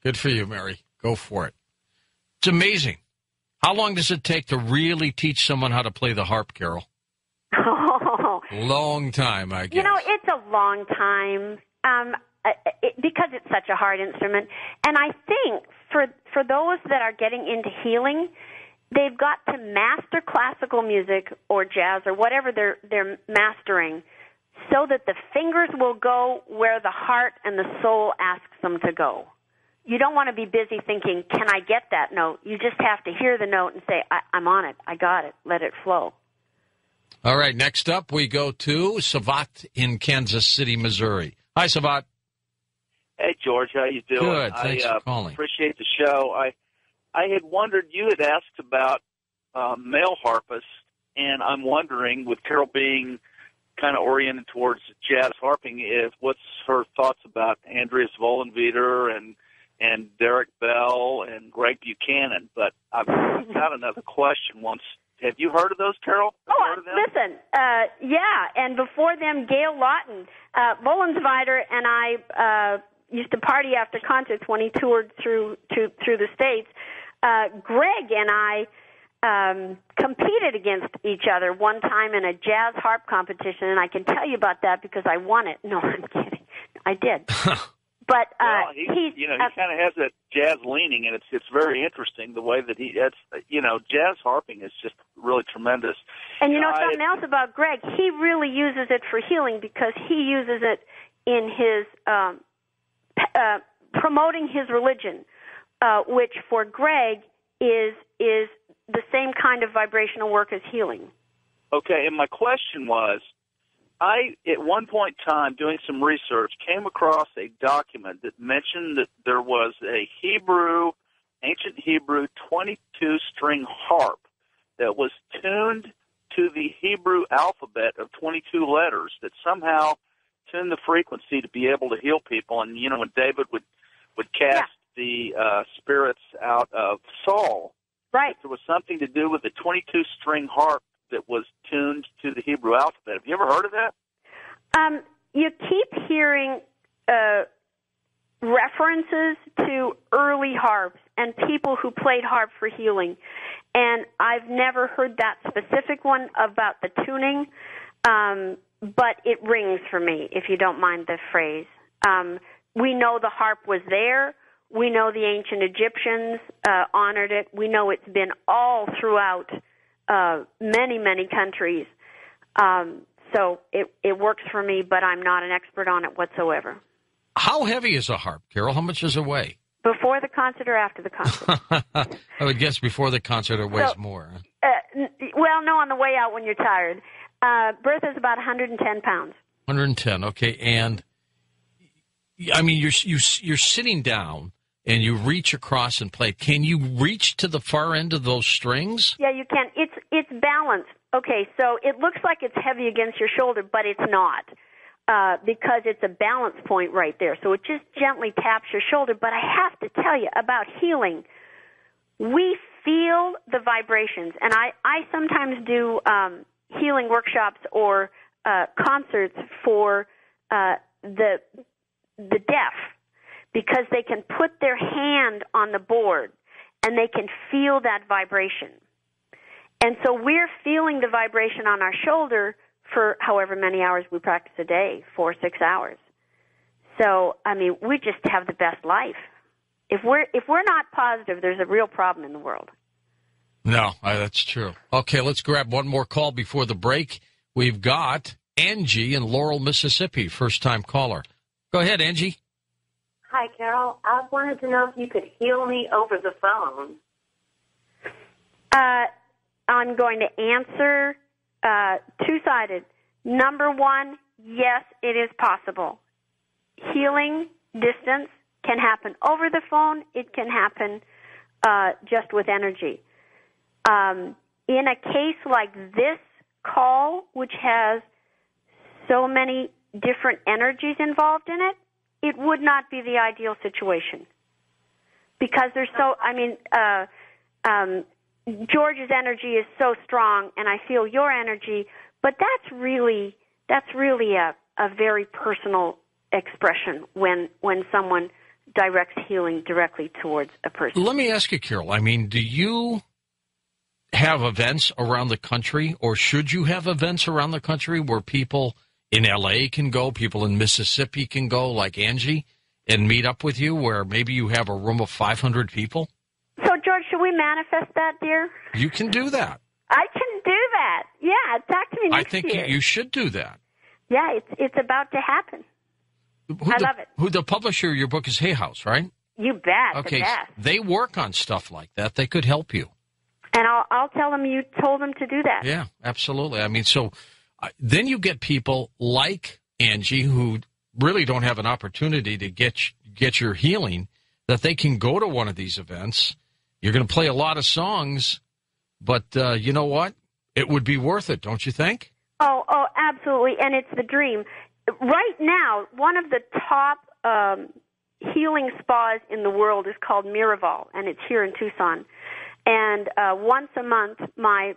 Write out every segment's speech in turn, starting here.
Good for you, Mary. Go for it. It's amazing. How long does it take to really teach someone how to play the harp, Carol? Oh. Long time, I guess. You know, it's a long time because it's such a hard instrument. And I think for those that are getting into healing, they've got to master classical music or jazz or whatever they're mastering so that the fingers will go where the heart and the soul asks them to go. You don't want to be busy thinking, can I get that note? You just have to hear the note and say, I'm on it. I got it. Let it flow. All right, next up we go to Savat in Kansas City, Missouri. Hi, Savat. Hey, George. How you doing? Good. Thanks for calling. Appreciate the show. I had wondered, you had asked about male harpists, and I'm wondering, with Carol being kind of oriented towards jazz harping, what's her thoughts about Andreas Vollenweider and Derek Bell and Greg Buchanan. But I've got another question once. Have you heard of those, Carol? Listen, yeah, and before them, Gail Lawton. Vollenweider and I used to party after concerts when he toured through the States. Greg and I competed against each other one time in a jazz harp competition, and I can tell you about that because I won it. No, I'm kidding. I did. But he kind of has that jazz leaning, and it's very interesting the way that jazz harping is just really tremendous. And something else about Greg, he really uses it for healing because he uses it in his promoting his religion, which for Greg is the same kind of vibrational work as healing. Okay, and my question was, I, at one point in time, doing some research, came across a document that mentioned that there was a ancient Hebrew 22-string harp that was tuned to the Hebrew alphabet of 22 letters that somehow tuned the frequency to be able to heal people. And, when David would cast the spirits out of Saul, right, there was something to do with the 22-string harp that was tuned to the Hebrew alphabet. Have you ever heard of that? You keep hearing references to early harps and people who played harp for healing, and I've never heard that specific one about the tuning, but it rings for me, if you don't mind the phrase. We know the harp was there. We know the ancient Egyptians honored it. We know it's been all throughout many, many countries. So it works for me, but I'm not an expert on it whatsoever. How heavy is a harp, Carol? How much does it weigh? Before the concert or after the concert? I would guess before the concert it weighs more. Well, no, on the way out when you're tired. Bertha's about 110 pounds. 110, okay. And, I mean, you're sitting down, and you reach across and play. Can you reach to the far end of those strings? Yeah, you can. It's balanced. Okay, so it looks like it's heavy against your shoulder, but it's not because it's a balance point right there. So it just gently taps your shoulder. But I have to tell you about healing. We feel the vibrations, and I sometimes do healing workshops or concerts for the deaf, because they can put their hand on the board and they can feel that vibration. And so we're feeling the vibration on our shoulder for however many hours we practice a day, 4 or 6 hours. So, I mean, we just have the best life. If we're not positive, there's a real problem in the world. No, that's true. Okay, let's grab one more call before the break. We've got Angie in Laurel, Mississippi, first-time caller. Go ahead, Angie. Hi, Carol. I wanted to know if you could heal me over the phone. I'm going to answer two-sided. Number one, yes, it is possible. Healing distance can happen over the phone. It can happen just with energy. In a case like this call, which has so many different energies involved in it, it would not be the ideal situation because there's George's energy is so strong, and I feel your energy, but that's really a very personal expression when someone directs healing directly towards a person. Let me ask you, Carol, I mean, do you have events around the country, or should you have events around the country where people in L.A. can go, people in Mississippi can go, like Angie, and meet up with you, where maybe you have a room of 500 people? So, George, should we manifest that, dear? You can do that. I can do that. Yeah, talk to me next year. I think you should do that. Yeah, it's about to happen. I love it. Who the publisher of your book is Hay House, right? You bet. Okay, the best. they work on stuff like that. They could help you. And I'll tell them you told them to do that. Yeah, absolutely. I mean, so then you get people like Angie who really don't have an opportunity to get your healing, that they can go to one of these events. You're going to play a lot of songs, but you know what? It would be worth it, don't you think? Oh, absolutely. And it's the dream. Right now, one of the top healing spas in the world is called Miraval, and it's here in Tucson. And once a month, my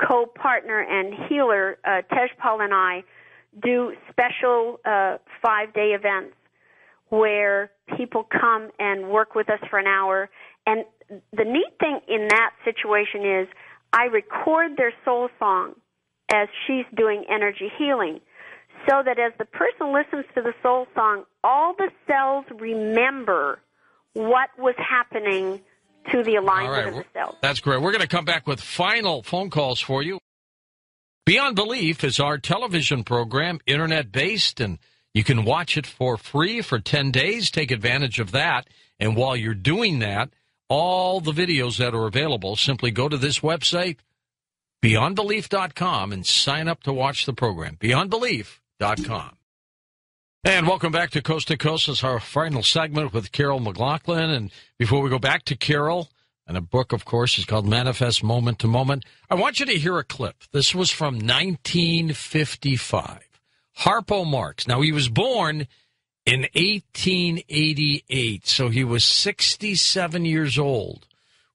co-partner and healer, Tejpal, and I do special 5-day events where people come and work with us for an hour. And the neat thing in that situation is I record their soul song as she's doing energy healing, so that as the person listens to the soul song, all the cells remember what was happening to the alignment of the cells. That's great. We're going to come back with final phone calls for you. Beyond Belief is our television program, internet-based, and you can watch it for free for 10 days. Take advantage of that. And while you're doing that, all the videos that are available, simply go to this website, beyondbelief.com, and sign up to watch the program, beyondbelief.com. And welcome back to Coast. This is our final segment with Carrol McLaughlin. And before we go back to Carrol, and a book, of course, is called Manifest Moment to Moment, I want you to hear a clip. This was from 1955. Harpo Marx. Now, he was born in 1888, so he was 67 years old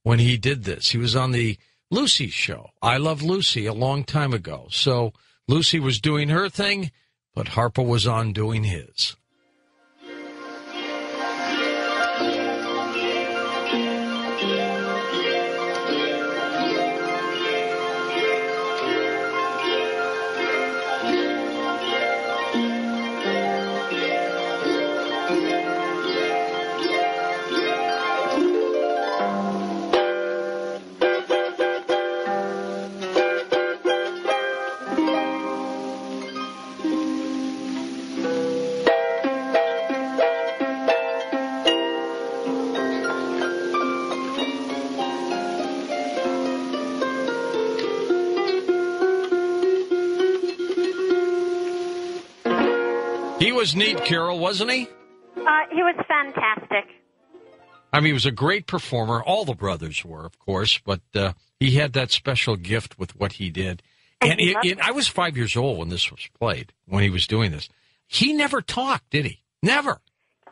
when he did this. He was on the Lucy show, I Love Lucy, a long time ago. So Lucy was doing her thing, but Harpo was on doing his. He was neat, Carol, wasn't he? He was fantastic. I mean, he was a great performer. All the brothers were, of course, but he had that special gift with what he did. And I was 5 years old when this was played, when he was doing this. He never talked, did he? Never.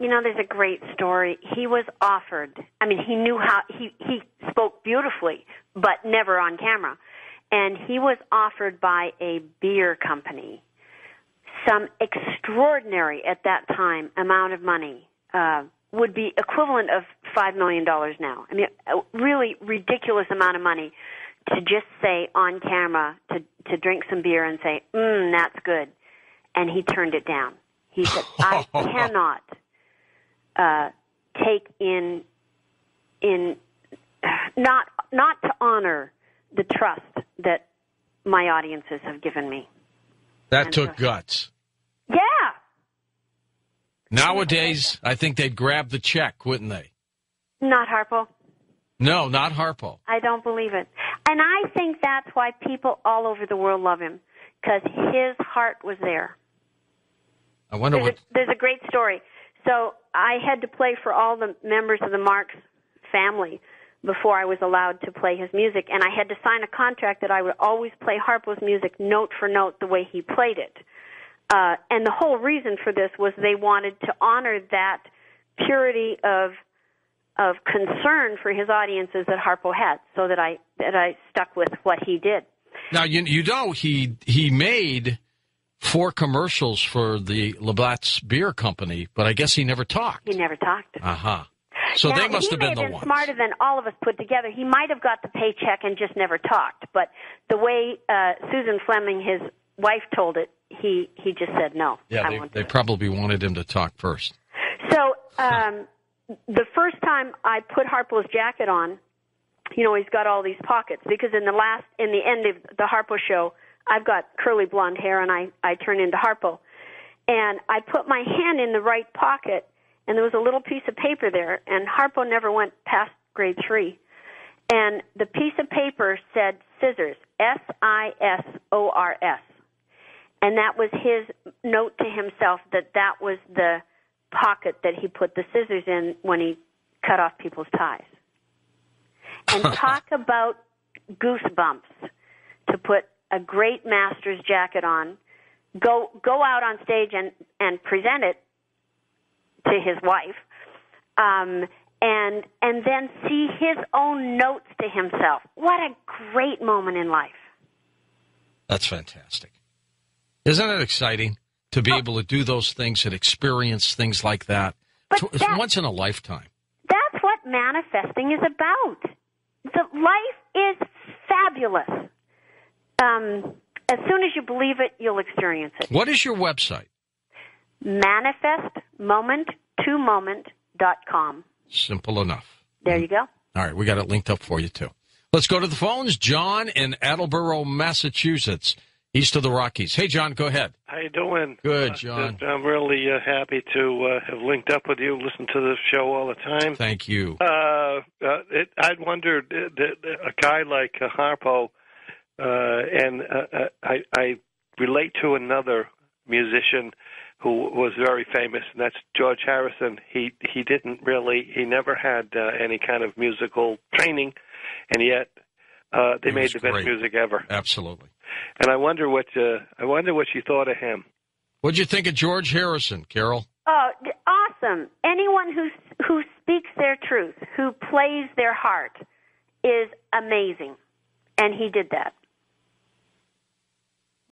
You know, there's a great story. He was offered. I mean, he knew how. He spoke beautifully, but never on camera. And he was offered by a beer company some extraordinary, at that time, amount of money, would be equivalent of $5 million now. I mean, a really ridiculous amount of money to just say on camera, to drink some beer and say, that's good. And he turned it down. He said, I cannot take in not to honor the trust that my audiences have given me. That took guts. Yeah. Nowadays, I think they'd grab the check, wouldn't they? Not Harpo. No, not Harpo. I don't believe it. And I think that's why people all over the world love him, because his heart was there. I wonder There's a great story. So I had to play for all the members of the Marx family before I was allowed to play his music, and I had to sign a contract that I would always play Harpo's music note for note the way he played it. And the whole reason for this was they wanted to honor that purity of concern for his audiences that Harpo had, so that I stuck with what he did. Now, you know, he made 4 commercials for the Labatt's Beer Company, but I guess he never talked. He never talked. Uh-huh. So now, they must have been the He may have been ones. smarter than all of us put together. He might have got the paycheck and just never talked. But the way Susan Fleming, his wife, told it, he just said no. Yeah, they probably wanted him to talk first. So the first time I put Harpo's jacket on, you know, he's got all these pockets because in the end of the Harpo show, I've got curly blonde hair and I turn into Harpo. And I put my hand in the right pocket, and there was a little piece of paper there, and Harpo never went past grade 3. And the piece of paper said scissors, SISORS. And that was his note to himself that was the pocket that he put the scissors in when he cut off people's ties. And talk about goosebumps to put a great master's jacket on, go out on stage and present it to his wife, and then see his own notes to himself. What a great moment in life. That's fantastic. Isn't it exciting to be able to do those things and experience things like that? It's once in a lifetime. That's what manifesting is about. The life is fabulous. As soon as you believe it, you'll experience it. What is your website? manifestmoment2moment.com. Simple enough. There you go. All right, we got it linked up for you, too. Let's go to the phones. John in Attleboro, Massachusetts, east of the Rockies. Hey, John, go ahead. How you doing? Good, John. I'm really happy to have linked up with you, listen to the show all the time. Thank you. I'd wondered, a guy like Harpo, and I relate to another musician who was very famous, and that's George Harrison. He never had any kind of musical training, and yet they made the best music ever. Absolutely. And I wonder what you thought of him. What'd you think of George Harrison, Carol? Oh, awesome! Anyone who speaks their truth, who plays their heart, is amazing, and he did that.